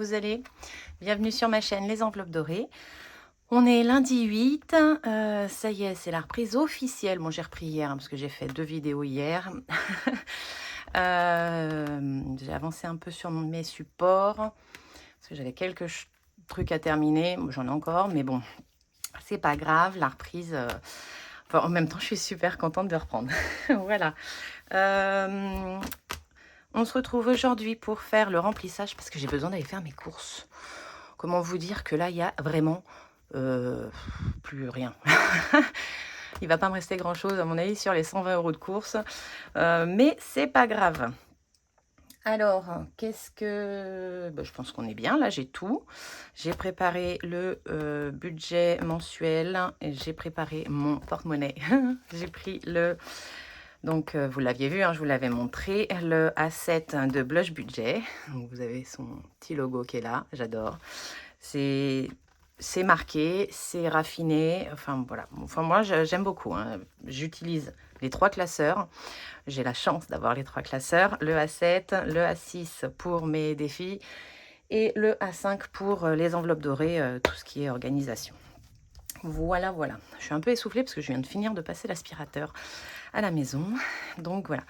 vous allez? Bienvenue sur ma chaîne Les Enveloppes Dorées. On est lundi 8, ça y est, c'est la reprise officielle. Bon, j'ai repris hier hein, parce que j'ai fait 2 vidéos hier. J'ai avancé un peu sur mes supports parce que j'avais quelques trucs à terminer. Bon, j'en ai encore, mais bon, c'est pas grave. La reprise, enfin, en même temps, je suis super contente de reprendre. Voilà. On se retrouve aujourd'hui pour faire le remplissage parce que j'ai besoin d'aller faire mes courses. Comment vous dire que là, il y a vraiment plus rien. Il va pas me rester grand-chose, à mon avis, sur les 120 € de course. Mais c'est pas grave. Alors, qu'est-ce que... Ben, je pense qu'on est bien, là, j'ai tout. J'ai préparé le budget mensuel. J'ai préparé mon porte-monnaie. J'ai pris le... Donc, vous l'aviez vu, hein, je vous l'avais montré, le A7 de Blush Budget. Donc, vous avez son petit logo qui est là, j'adore. C'est marqué, c'est raffiné, enfin voilà. Enfin, moi, j'aime beaucoup. Hein. J'utilise les 3 classeurs. J'ai la chance d'avoir les 3 classeurs. Le A7, le A6 pour mes défis et le A5 pour les enveloppes dorées, tout ce qui est organisation. Voilà, voilà. Je suis un peu essoufflée parce que je viens de finir de passer l'aspirateur à la maison. Donc voilà.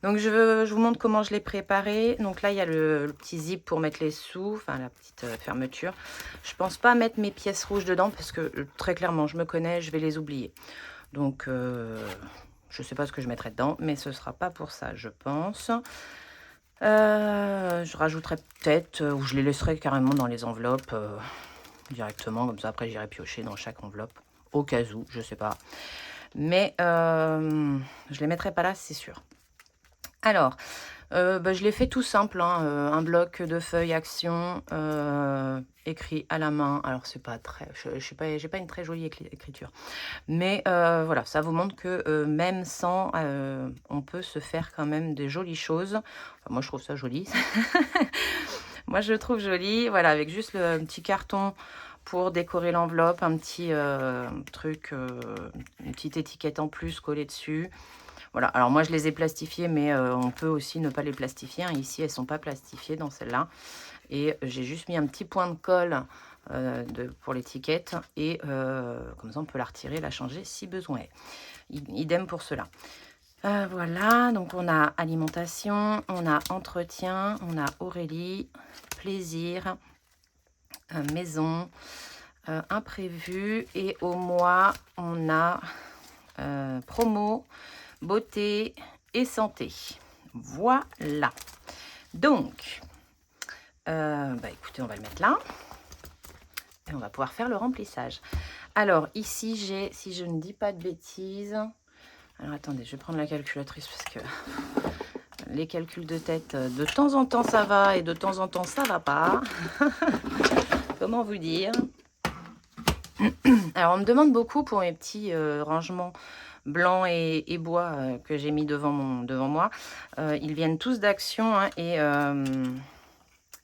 Donc je vous montre comment je l'ai préparé. Donc là, il y a le petit zip pour mettre les sous, enfin la petite fermeture. Je pense pas mettre mes pièces rouges dedans parce que très clairement, je me connais, je vais les oublier. Donc je sais pas ce que je mettrai dedans, mais ce sera pas pour ça, je pense. Je rajouterai peut-être, ou je les laisserai carrément dans les enveloppes directement, comme ça après j'irai piocher dans chaque enveloppe, au cas où, je sais pas. Mais je les mettrai pas là, c'est sûr. Alors, je l'ai fait tout simple, hein, un bloc de feuilles action écrit à la main. Alors, c'est pas très... Je sais pas, j'ai pas une très jolie écriture. Mais voilà, ça vous montre que même sans, on peut se faire quand même des jolies choses. Enfin, moi, je trouve ça joli. Moi, je le trouve joli. Voilà, avec juste le petit carton pour décorer l'enveloppe, un petit truc, une petite étiquette en plus collée dessus. Voilà, alors moi je les ai plastifiées, mais on peut aussi ne pas les plastifier. Hein. Ici, elles ne sont pas plastifiées dans celle-là. Et j'ai juste mis un petit point de colle pour l'étiquette. Et comme ça, on peut la retirer, la changer si besoin est. Idem pour cela. Voilà, donc on a alimentation, on a entretien, on a Aurélie, plaisir, maison, imprévu. Et au mois, on a promo, beauté et santé. Voilà. Donc, écoutez, on va le mettre là. Et on va pouvoir faire le remplissage. Alors, ici, j'ai, si je ne dis pas de bêtises... Alors, attendez, je vais prendre la calculatrice parce que les calculs de tête, de temps en temps, ça va et de temps en temps, ça va pas. Comment vous dire? Alors, on me demande beaucoup pour mes petits rangements blanc et bois que j'ai mis devant moi. Ils viennent tous d'Action hein, et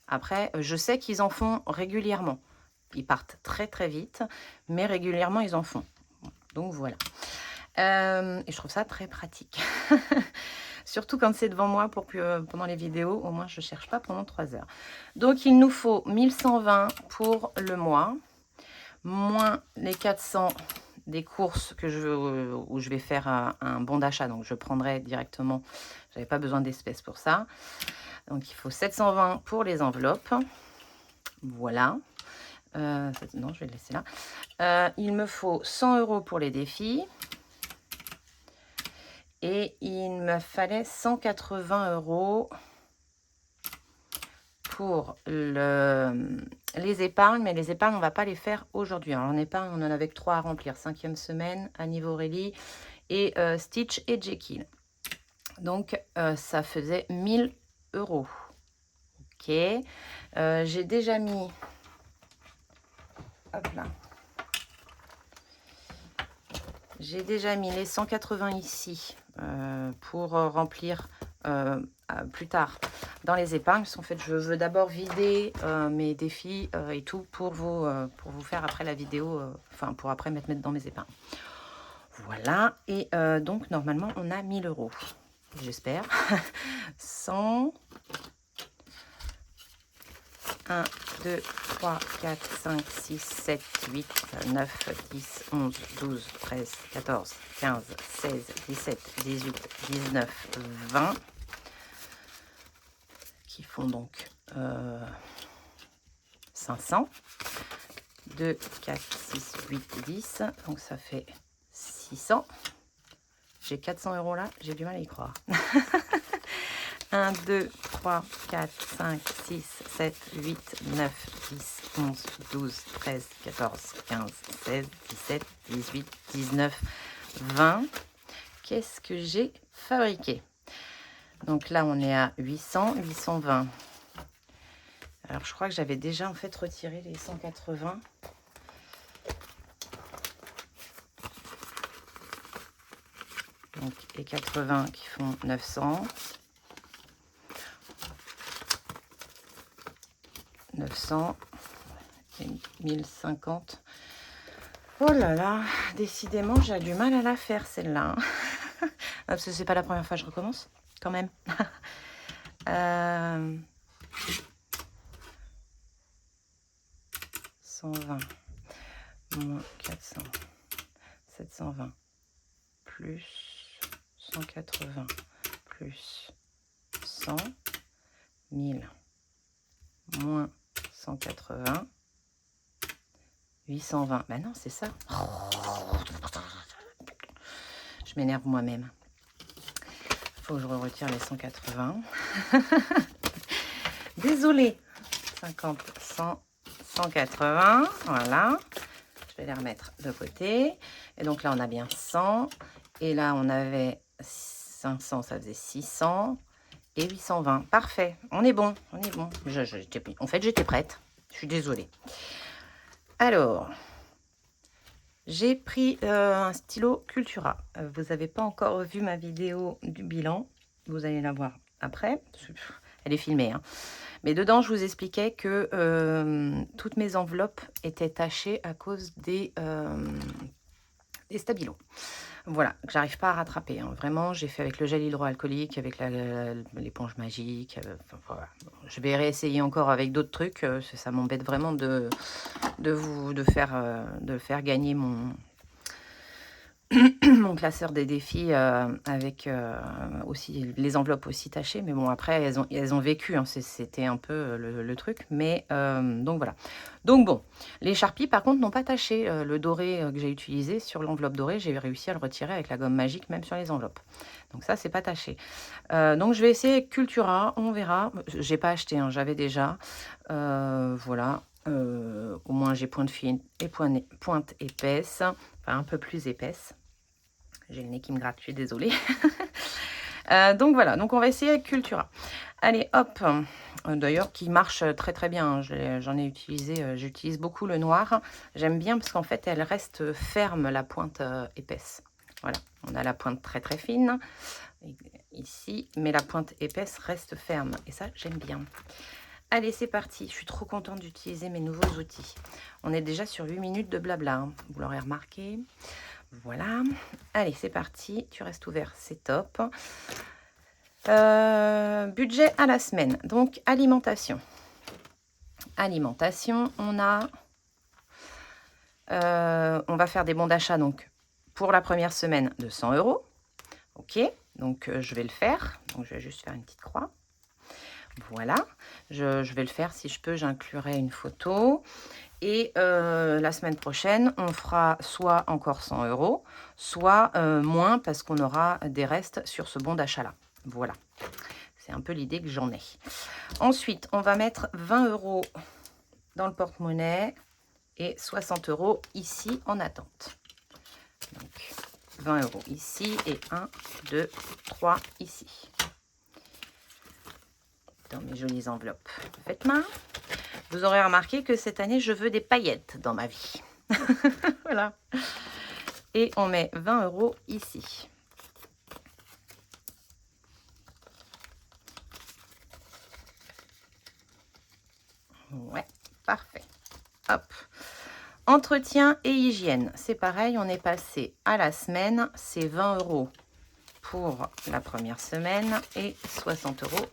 après, je sais qu'ils en font régulièrement. Ils partent très très vite, mais régulièrement ils en font. Donc voilà. Et je trouve ça très pratique. Surtout quand c'est devant moi pour que pendant les vidéos, au moins je ne cherche pas pendant 3 heures. Donc il nous faut 1120 pour le mois, moins les 400 des courses que où je vais faire un bon d'achat. Donc je prendrai directement, je n'avais pas besoin d'espèces pour ça. Donc il faut 720 pour les enveloppes. Voilà. Non, je vais le laisser là. Il me faut 100 € pour les défis. Et il me fallait 180 € pour les épargnes. Mais les épargnes, on ne va pas les faire aujourd'hui. Alors en épargne, on en avait que 3 à remplir. 5e semaine, Annie Aurélie et Stitch et Jekyll. Donc ça faisait 1000 €. Ok. J'ai déjà mis... Hop là. J'ai déjà mis les 180 ici pour remplir plus tard dans les épargnes. En fait, je veux d'abord vider mes défis et tout pour vous faire après la vidéo, enfin pour après mettre dans mes épargnes. Voilà, et donc normalement on a 1000 €, j'espère. 100, 1, 2, 3, 4, 5, 6, 7, 8, 9, 10, 11, 12, 13, 14, 15, 16, 17, 18, 19, 20. Qui font donc 500. 2, 4, 6, 8, 10. Donc ça fait 600. J'ai 400 € là, j'ai du mal à y croire. 1, 2, 3, 4, 5, 6, 7, 8, 9, 10, 11, 12, 13, 14, 15, 16, 17, 18, 19, 20. Qu'est-ce que j'ai fabriqué? Donc là, on est à 800, 820. Alors, je crois que j'avais déjà en fait retiré les 180. Donc, et 80 qui font 900. 900 et 1050. Oh là là, décidément, j'ai du mal à la faire celle-là. Parce que c'est pas la première fois que je recommence, quand même. 120 moins 400, 720 plus 180 plus 100, 1000 moins 180, 820. Ben non, c'est ça. Je m'énerve moi-même. Faut que je retire les 180. Désolée. 50, 100, 180. Voilà. Je vais les remettre de côté. Et donc là, on a bien 100. Et là, on avait 500, ça faisait 600. Et 820. Parfait. On est bon. On est bon. En fait, j'étais prête. Je suis désolée. Alors, j'ai pris un stylo Cultura. Vous n'avez pas encore vu ma vidéo du bilan. Vous allez la voir après. Elle est filmée, hein. Mais dedans, je vous expliquais que toutes mes enveloppes étaient tachées à cause des stabilos. Voilà, que j'arrive pas à rattraper, hein. Vraiment, j'ai fait avec le gel hydroalcoolique, avec l'éponge magique. Enfin, voilà. Je vais réessayer encore avec d'autres trucs. Ça m'embête vraiment de faire gagner mon mon classeur des défis avec aussi les enveloppes aussi tachées. Mais bon, après, elles ont vécu, hein. C'était un peu le truc. Mais donc voilà. Donc bon, les Sharpies, par contre, n'ont pas taché. Le doré que j'ai utilisé sur l'enveloppe dorée, j'ai réussi à le retirer avec la gomme magique, même sur les enveloppes. Donc ça, c'est pas taché. Donc je vais essayer Cultura, on verra. J'ai pas acheté, hein, j'avais déjà. Voilà. Au moins, j'ai pointe fine et pointe épaisse. Enfin, un peu plus épaisse. J'ai le nez qui me gratte, je suis désolée. Donc voilà, donc on va essayer avec Cultura. Allez, hop. D'ailleurs, qui marche très très bien. J'en ai utilisé, j'utilise beaucoup le noir. J'aime bien parce qu'en fait, elle reste ferme, la pointe épaisse. Voilà, on a la pointe très très fine ici, mais la pointe épaisse reste ferme. Et ça, j'aime bien. Allez, c'est parti. Je suis trop contente d'utiliser mes nouveaux outils. On est déjà sur 8 minutes de blabla, hein. Vous l'aurez remarqué. Voilà. Allez, c'est parti. Tu restes ouvert, c'est top. Budget à la semaine. Donc, alimentation. Alimentation, on a... on va faire des bons d'achat, donc, pour la première semaine de 100 €. Ok, donc je vais le faire. Donc, je vais juste faire une petite croix. Voilà. Je vais le faire. Si je peux, j'inclurai une photo. Et la semaine prochaine, on fera soit encore 100 €, soit moins parce qu'on aura des restes sur ce bon d'achat-là. Voilà, c'est un peu l'idée que j'en ai. Ensuite, on va mettre 20 € dans le porte-monnaie et 60 € ici en attente. Donc, 20 € ici et 1, 2, 3 ici. Dans mes jolies enveloppes. Faites main. Vous aurez remarqué que cette année, je veux des paillettes dans ma vie. Voilà. Et on met 20 € ici. Ouais, parfait. Hop. Entretien et hygiène. C'est pareil, on est passé à la semaine. C'est 20 € pour la première semaine et 60 €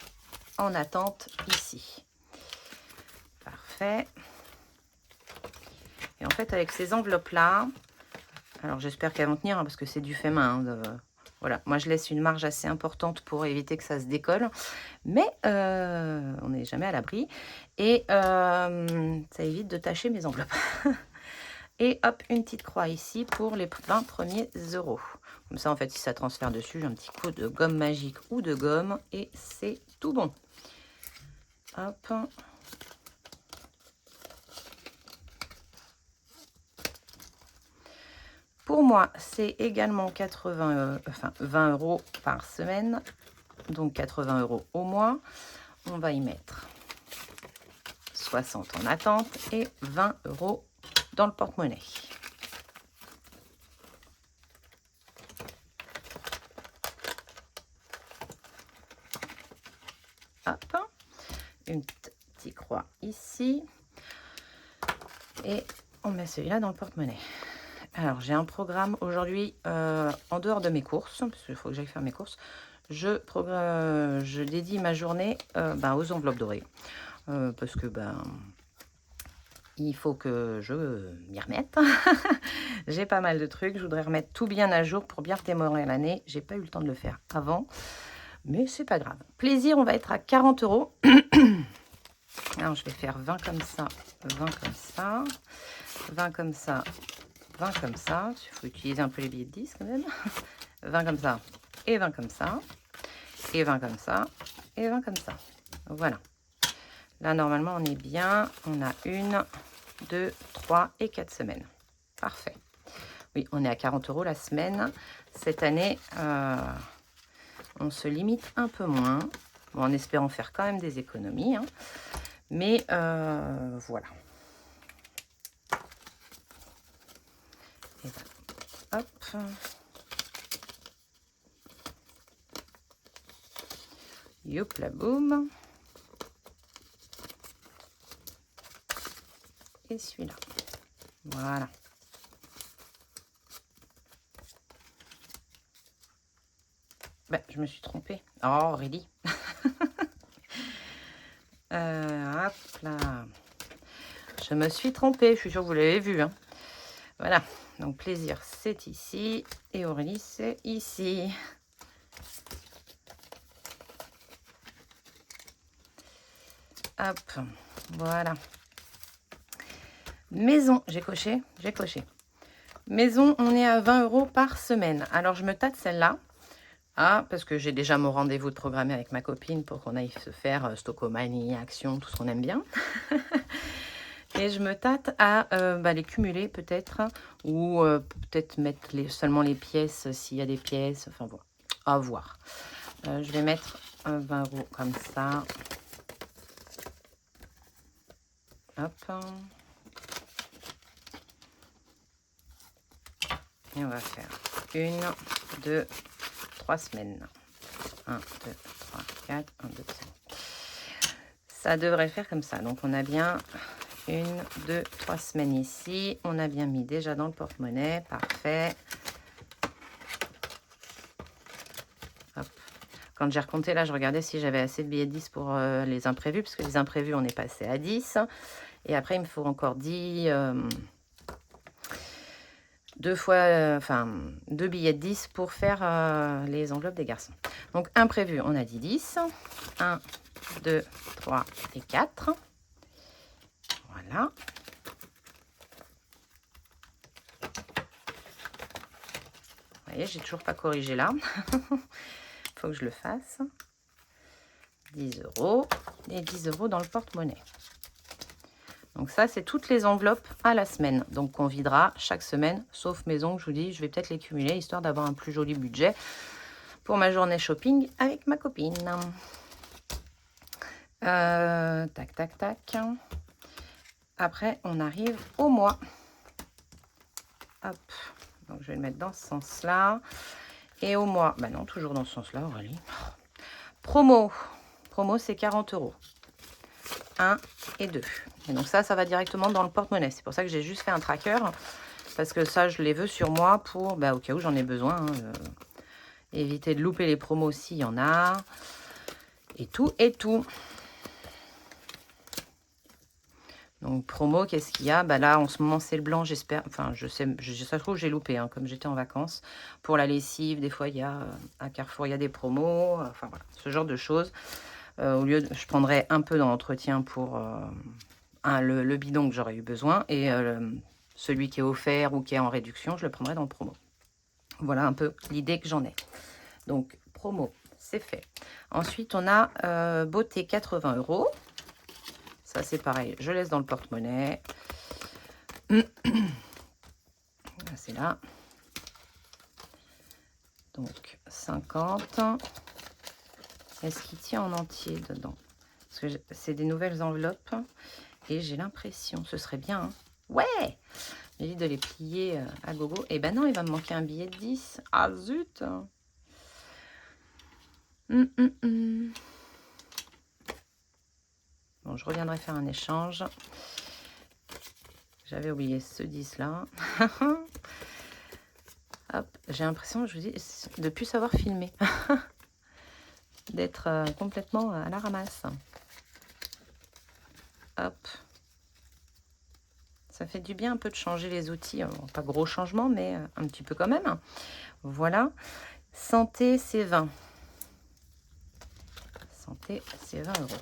en attente ici. Parfait. Parfait. Et en fait, avec ces enveloppes-là, alors j'espère qu'elles vont tenir, hein, parce que c'est du fait main. Voilà, moi je laisse une marge assez importante pour éviter que ça se décolle. Mais on n'est jamais à l'abri. Et ça évite de tacher mes enveloppes. Et hop, une petite croix ici pour les 20 premiers euros. Comme ça, en fait, si ça transfère dessus, j'ai un petit coup de gomme magique ou de gomme. Et c'est tout bon. Hop. Pour moi, c'est également 20 euros par semaine. Donc 80 euros au mois. On va y mettre 60 en attente et 20 euros dans le porte-monnaie. Hop, une petite croix ici. Et on met celui-là dans le porte-monnaie. Alors, j'ai un programme aujourd'hui en dehors de mes courses, parce qu'il faut que j'aille faire mes courses. Je dédie ma journée aux enveloppes dorées. Parce que il faut que je m'y remette. J'ai pas mal de trucs. Je voudrais remettre tout bien à jour pour bien démarrer l'année. J'ai pas eu le temps de le faire avant. Mais c'est pas grave. Plaisir, on va être à 40 euros. Alors, je vais faire 20 comme ça, 20 comme ça, 20 comme ça, 20 comme ça. Il faut utiliser un peu les billets de 10 quand même. 20 comme ça et 20 comme ça. Et 20 comme ça et 20 comme ça. Voilà. Là, normalement, on est bien. On a 1, 2, 3 et 4 semaines. Parfait. Oui, on est à 40 euros la semaine. Cette année, on se limite un peu moins. Bon, en espérant faire quand même des économies. Hein. Mais voilà. Et voilà. Hop. Youp la boum. Et celui-là. Voilà. Je me suis trompée. Oh, Aurélie. Hop là. Je me suis trompée. Je suis sûre que vous l'avez vu. Hein. Voilà. Donc, plaisir, c'est ici. Et Aurélie, c'est ici. Hop. Voilà. Maison. J'ai coché. J'ai coché. Maison, on est à 20 euros par semaine. Alors, je me tâte celle-là. Ah, parce que j'ai déjà mon rendez-vous de programmé avec ma copine pour qu'on aille se faire Stockomanie, Action, tout ce qu'on aime bien. Et je me tâte à les cumuler peut-être, ou peut-être mettre seulement les pièces s'il y a des pièces. Enfin, bon, à voir. Je vais mettre 20 euros comme ça. Hop. Et on va faire 1, 2, 3 semaines. 1, 2, 3, 4, 1, 2, 3. Ça devrait faire comme ça. Donc, on a bien 1, 2, 3 semaines ici. On a bien mis déjà dans le porte-monnaie. Parfait. Hop. Quand j'ai recompté, là, je regardais si j'avais assez de billets de 10 pour les imprévus. Parce que les imprévus, on est passé à 10. Et après, il me faut encore 10... 2 billets de 10 pour faire les enveloppes des garçons. Donc, imprévu, on a dit 10. 1, 2, 3 et 4. Voilà. Vous voyez, j'ai toujours pas corrigé là. Faut que je le fasse. 10 euros. Et 10 euros dans le porte-monnaie. Donc ça, c'est toutes les enveloppes à la semaine. Donc on videra chaque semaine, sauf maison, je vous dis, je vais peut-être les cumuler, histoire d'avoir un plus joli budget pour ma journée shopping avec ma copine. Tac, tac, tac. Après, on arrive au mois. Hop. Donc je vais le mettre dans ce sens-là. Et au mois, non, toujours dans ce sens-là, Aurélie. Promo. Promo, c'est 40 euros. 1 et 2. Et donc ça va directement dans le porte-monnaie. C'est pour ça que j'ai juste fait un tracker. Parce que ça, je les veux sur moi pour, au cas où j'en ai besoin. Hein, éviter de louper les promos s'il y en a. Et tout, et tout. Donc, promo, qu'est-ce qu'il y a? Bah là, en ce moment, c'est le blanc, j'espère. Enfin, je sais, ça se trouve, j'ai loupé, hein, comme j'étais en vacances. Pour la lessive, des fois, il y a à Carrefour, il y a des promos. Enfin, voilà, ce genre de choses. Au lieu de, je prendrais un peu dans l'entretien pour le bidon que j'aurais eu besoin. Et celui qui est offert ou qui est en réduction, je le prendrai dans le promo. Voilà un peu l'idée que j'en ai. Donc, promo, c'est fait. Ensuite, on a beauté 80 €. Ça, c'est pareil. Je laisse dans le porte-monnaie. C'est là. Donc, 50. Est-ce qu'il tient en entier dedans? Parce que c'est des nouvelles enveloppes. Et j'ai l'impression, ce serait bien. Hein, ouais! J'ai dit de les plier à gogo. Et ben non, il va me manquer un billet de 10. Ah zut! Bon, je reviendrai faire un échange. J'avais oublié ce 10 là. Hop, j'ai l'impression, je vous dis, de ne plus savoir filmer. D'être complètement à la ramasse. Hop. Ça fait du bien un peu de changer les outils. Pas gros changement, mais un petit peu quand même. Voilà. Santé, c'est 20. Santé, c'est 20 €.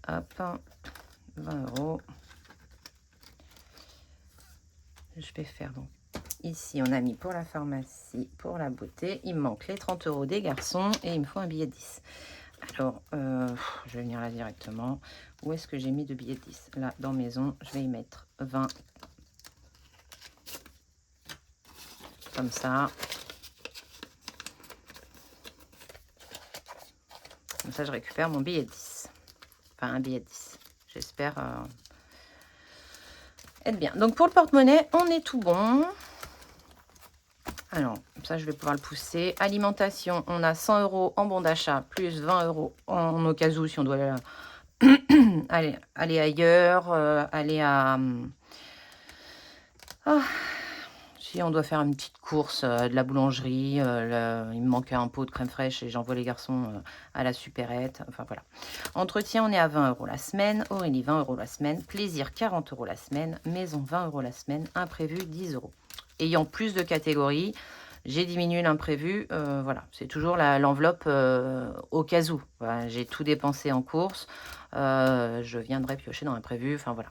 Hop. 20 €. Je vais faire donc. Ici, on a mis pour la pharmacie, pour la beauté. Il me manque les 30 € des garçons et il me faut un billet de 10. Alors, je vais venir là directement. Où est-ce que j'ai mis de billets de 10? Là, dans maison, je vais y mettre 20. Comme ça. Comme ça, je récupère mon billet de 10. Enfin, un billet de 10. J'espère être bien. Donc, pour le porte-monnaie, on est tout bon. Alors, ça, je vais pouvoir le pousser. Alimentation, on a 100 € en bon d'achat, plus 20 € en occasion si on doit aller ailleurs, aller à... si on doit faire une petite course de la boulangerie, il me manque un pot de crème fraîche et j'envoie les garçons à la supérette. Enfin, voilà. Entretien, on est à 20 € la semaine. Aurélie, 20 € la semaine. Plaisir, 40 € la semaine. Maison, 20 € la semaine. Imprévu, 10 €. Ayant plus de catégories, j'ai diminué l'imprévu. Voilà, c'est toujours l'enveloppe au cas où. Voilà, j'ai tout dépensé en course. Je viendrai piocher dans l'imprévu. Enfin, voilà.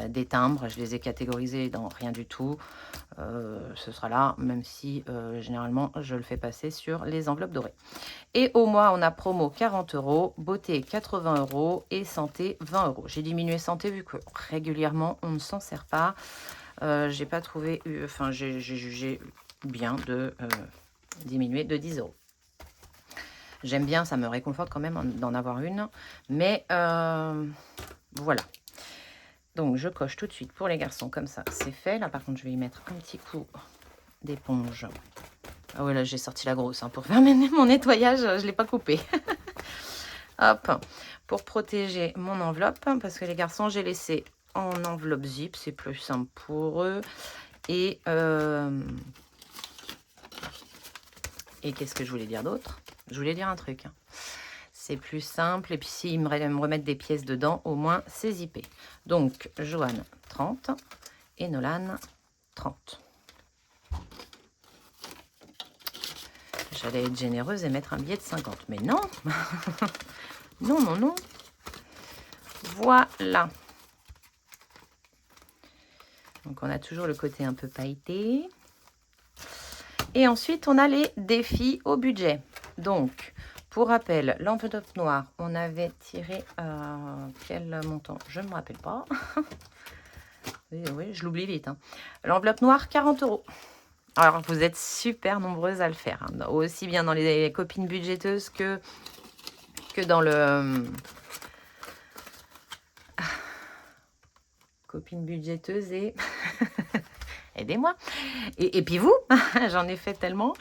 Des timbres, je les ai catégorisés dans rien du tout. Ce sera là, même si généralement, je le fais passer sur les enveloppes dorées. Et au mois, on a promo 40 €, beauté 80 € et santé 20 €. J'ai diminué santé vu que régulièrement, on ne s'en sert pas. J'ai pas trouvé, enfin, j'ai jugé bien de diminuer de 10 €. J'aime bien, ça me réconforte quand même d'en avoir une. Mais voilà. Donc, je coche tout de suite pour les garçons, comme ça, c'est fait. Là, par contre, je vais y mettre un petit coup d'éponge. Ah ouais, là, j'ai sorti la grosse. Hein, pour faire mon nettoyage, je ne l'ai pas coupé. Hop, pour protéger mon enveloppe, parce que les garçons, j'ai laissé en enveloppe zip. C'est plus simple pour eux. Et qu'est-ce que je voulais dire d'autre? Je voulais dire un truc. Hein. C'est plus simple. Et puis, s'ils me remettent des pièces dedans, au moins, c'est zippé. Donc, Joanne, 30. Et Nolan, 30. J'allais être généreuse et mettre un billet de 50. Mais non. Non, non, non. Voilà. Donc, on a toujours le côté un peu pailleté. Et ensuite, on a les défis au budget. Donc, pour rappel, l'enveloppe noire, on avait tiré quel montant? Je ne me rappelle pas. Oui, je l'oublie vite. Hein. L'enveloppe noire, 40 €. Alors, vous êtes super nombreuses à le faire. Hein. Aussi bien dans les copines budgéteuses que dans le... Copine budgéteuse et... Aidez-moi. Et puis vous, j'en ai fait tellement.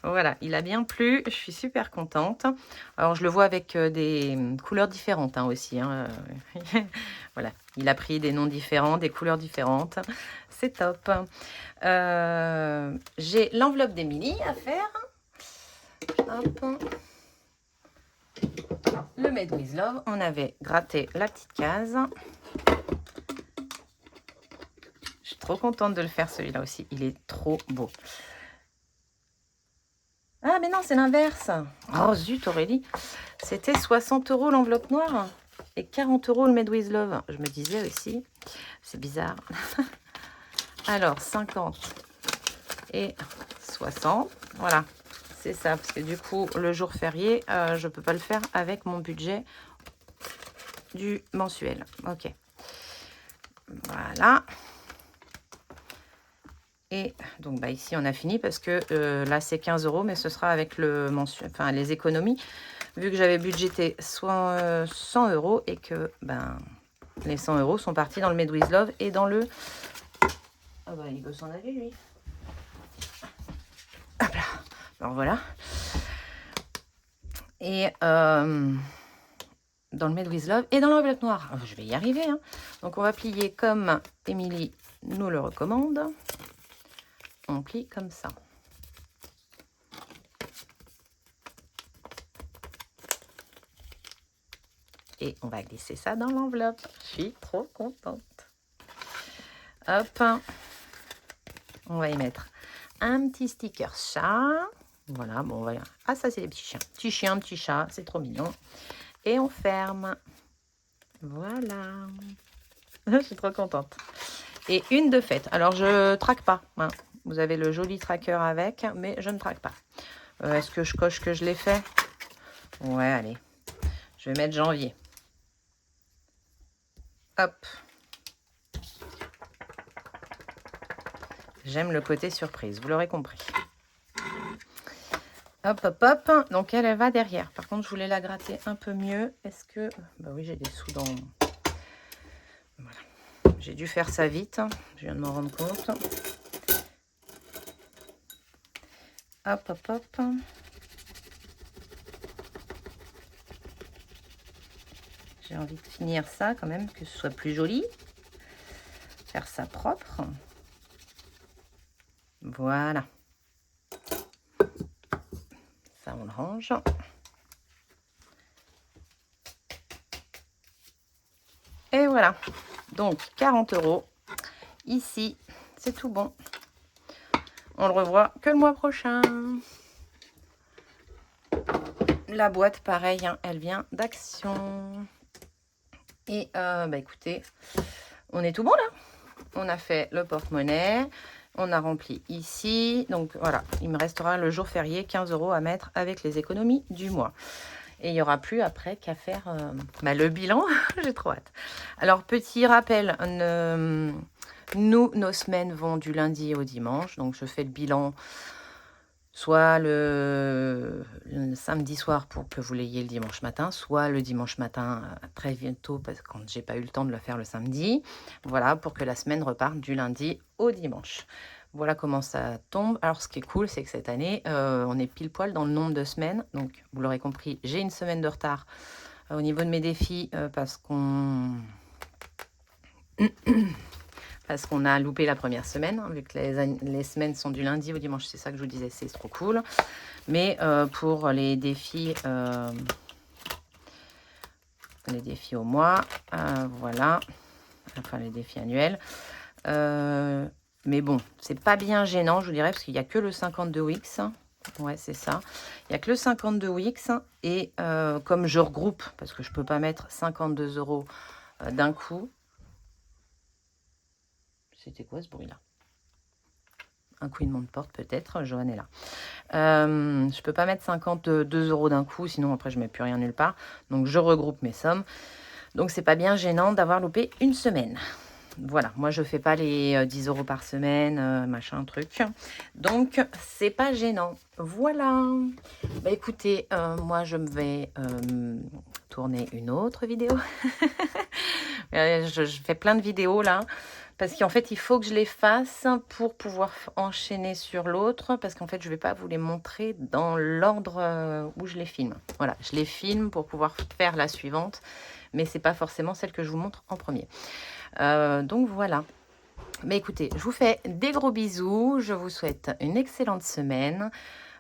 Voilà, il a bien plu. Je suis super contente. Alors, je le vois avec des couleurs différentes hein, aussi. Hein. Voilà, il a pris des noms différents, des couleurs différentes. C'est top. J'ai l'enveloppe d'Émilie à faire. Hop. le Made with Love. On avait gratté la petite case. Je suis trop contente de le faire celui-là aussi. Il est trop beau. Ah mais non, c'est l'inverse. Oh zut Aurélie. C'était 60 € l'enveloppe noire et 40 € le Made with Love. Je me disais aussi. C'est bizarre. Alors 50 et 60. Voilà. C'est ça. Parce que du coup, le jour férié, je ne peux pas le faire avec mon budget du mensuel. Ok. Voilà. Et donc bah, ici on a fini parce que là c'est 15 €, mais ce sera avec le mensuel, enfin les économies, vu que j'avais budgété 100 € et que ben les 100 € sont partis dans le Made with Love et dans le... Ah bah il veut s'en aller lui. Hop là. Alors voilà. Et dans le Made with Love et dans l'enveloppe noire. Je vais y arriver. Hein. Donc on va plier comme Émilie nous le recommande. On plie comme ça. Et on va glisser ça dans l'enveloppe. Je suis trop contente. Hop. On va y mettre un petit sticker chat. Voilà, bon, voilà. Ah, ça, c'est les petits chiens. Petit chien, petit chat, c'est trop mignon. Et on ferme. Voilà. Je suis trop contente. Et une de faite. Alors, je traque pas. Hein. Vous avez le joli tracker avec, mais je ne traque pas. Est-ce que je coche que je l'ai fait? Ouais, allez. Je vais mettre janvier. Hop. J'aime le côté surprise, vous l'aurez compris. Hop, hop, hop. Donc, elle va derrière. Par contre, je voulais la gratter un peu mieux. Est-ce que... Bah oui, j'ai des sous dans... Voilà. J'ai dû faire ça vite. Je viens de m'en rendre compte. Hop, hop, hop. J'ai envie de finir ça quand même, que ce soit plus joli. Faire ça propre. Voilà. Ça, on le range. Et voilà. Donc, 40 €. Ici, c'est tout bon. On le revoit que le mois prochain. La boîte, pareil, hein, elle vient d'Action. Et bah écoutez, on est tout bon là. On a fait le porte-monnaie. On a rempli ici. Donc voilà, il me restera le jour férié 15 € à mettre avec les économies du mois. Et il n'y aura plus après qu'à faire le bilan. J'ai trop hâte. Alors, petit rappel, nos semaines vont du lundi au dimanche. Donc, je fais le bilan soit le samedi soir pour que vous l'ayez le dimanche matin, soit le dimanche matin très bientôt, parce que quand j'ai pas eu le temps de le faire le samedi. Voilà, pour que la semaine reparte du lundi au dimanche. Voilà comment ça tombe. Alors, ce qui est cool, c'est que cette année, on est pile poil dans le nombre de semaines. Donc, vous l'aurez compris, j'ai une semaine de retard au niveau de mes défis parce qu'on... parce qu'on a loupé la première semaine, hein, vu que les semaines sont du lundi au dimanche. C'est ça que je vous disais, c'est trop cool. Mais pour les défis au mois, voilà, enfin les défis annuels. Mais bon, c'est pas bien gênant, je vous dirais, parce qu'il n'y a que le 52 Wix. Ouais, c'est ça. Il n'y a que le 52 Wix. Et comme je regroupe, parce que je ne peux pas mettre 52 € d'un coup. C'était quoi ce bruit-là? Un couinement de porte peut-être, Joanne est là. Je ne peux pas mettre 52 € d'un coup, sinon après je ne mets plus rien nulle part. Donc je regroupe mes sommes. Donc c'est pas bien gênant d'avoir loupé une semaine. Voilà, moi je fais pas les 10 € par semaine, machin, truc. Donc c'est pas gênant. Voilà. Bah écoutez, moi je me vais tourner une autre vidéo. je fais plein de vidéos là. Parce qu'en fait, il faut que je les fasse pour pouvoir enchaîner sur l'autre. Parce qu'en fait, je ne vais pas vous les montrer dans l'ordre où je les filme. Voilà, je les filme pour pouvoir faire la suivante. Mais ce n'est pas forcément celle que je vous montre en premier. Donc voilà. Mais écoutez, je vous fais des gros bisous. Je vous souhaite une excellente semaine.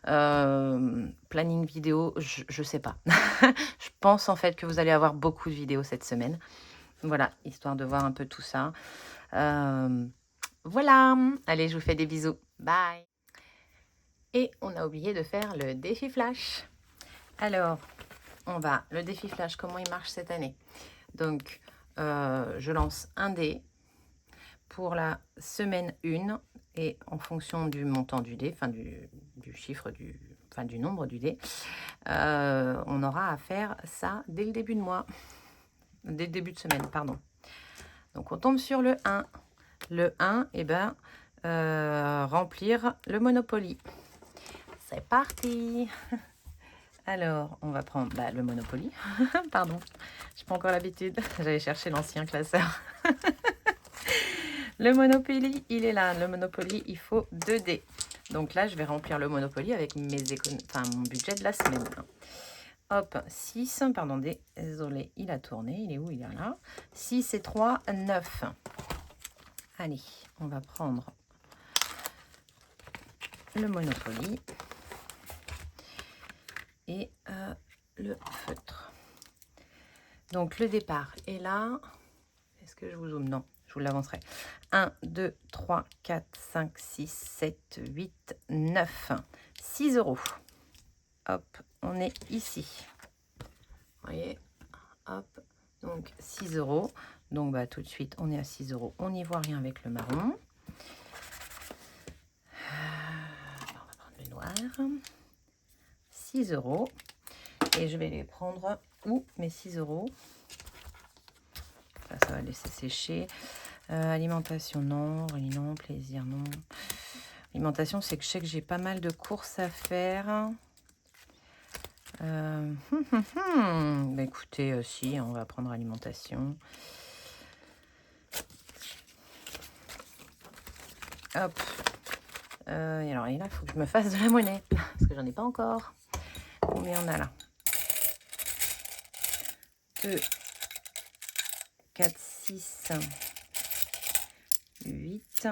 Planning vidéo, je sais pas. Je pense en fait que vous allez avoir beaucoup de vidéos cette semaine. Voilà, histoire de voir un peu tout ça. Voilà, allez, je vous fais des bisous. Bye. Et on a oublié de faire le défi flash. Alors, le défi flash, comment il marche cette année? Donc, je lance un dé pour la semaine 1 et en fonction du montant du dé, enfin du chiffre, du nombre du dé, on aura à faire ça dès le début de mois, dès le début de semaine, pardon. Donc, on tombe sur le 1. Le 1, eh ben, remplir le Monopoly. C'est parti. Alors, on va prendre le Monopoly. Pardon, je n'ai pas encore l'habitude. J'allais chercher l'ancien classeur. Le Monopoly, il est là. Le Monopoly, il faut 2 dés. Donc là, je vais remplir le Monopoly avec mon budget de la semaine. Hop, 6, pardon, désolé, il a tourné. Il est où? Il est là. 6 et 3, 9. Allez, on va prendre le Monopoly et le feutre. Donc le départ est là. Est-ce que je vous zoome? Non, je vous l'avancerai. 1, 2, 3, 4, 5, 6, 7, 8, 9. 6 euros. Hop, on est ici. Vous voyez? Hop, donc 6 euros. Donc tout de suite, on est à 6 euros. On n'y voit rien avec le marron. On va prendre le noir. 6 euros. Et je vais les prendre où mes 6 euros? Ça va laisser sécher. Alimentation, non. Non. Plaisir, non. Alimentation, c'est que je sais que j'ai pas mal de courses à faire. Écoutez, si, on va prendre alimentation. Hop. Et alors, là, il faut que je me fasse de la monnaie. Parce que j'en ai pas encore. Combien on a là? 2, 4, 6, 8,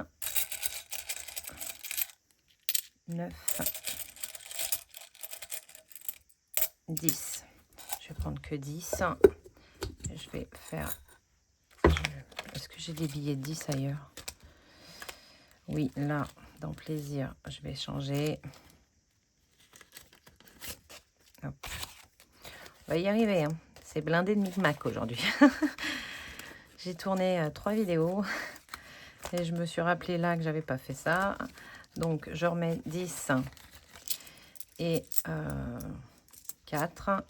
9, 10. Je vais prendre que 10. Je vais faire... Est-ce que j'ai des billets de 10 ailleurs? Oui, là, dans plaisir, je vais changer. Hop. On va y arriver, hein. C'est blindé de micmac aujourd'hui. J'ai tourné 3 vidéos et je me suis rappelé là que j'avais pas fait ça. Donc, je remets 10 et 4.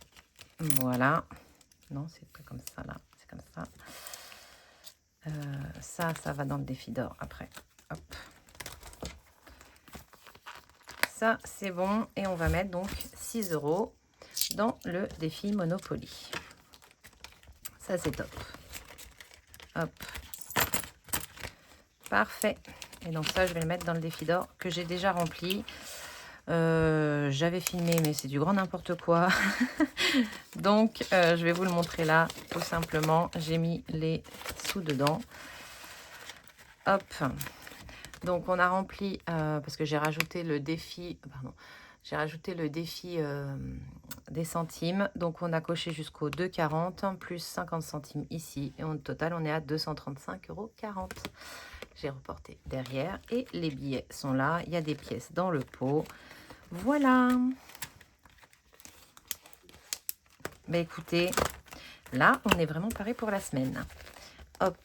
Voilà. Non, c'est pas comme ça là. C'est comme ça. Ça va dans le défi d'or après. Hop. Ça, c'est bon. Et on va mettre donc 6 euros dans le défi Monopoly. Ça, c'est top. Hop. Parfait. Et donc ça, je vais le mettre dans le défi d'or que j'ai déjà rempli. J'avais filmé, mais c'est du grand n'importe quoi. Donc, je vais vous le montrer là, tout simplement. J'ai mis les sous dedans. Hop. Donc, on a rempli, parce que j'ai rajouté le défi... Pardon. J'ai rajouté le défi des centimes. Donc, on a coché jusqu'au 2,40 plus 50 centimes ici. Et au total, on est à 235,40 €. J'ai reporté derrière. Et les billets sont là. Il y a des pièces dans le pot. Voilà. Écoutez, là, on est vraiment paré pour la semaine. Hop.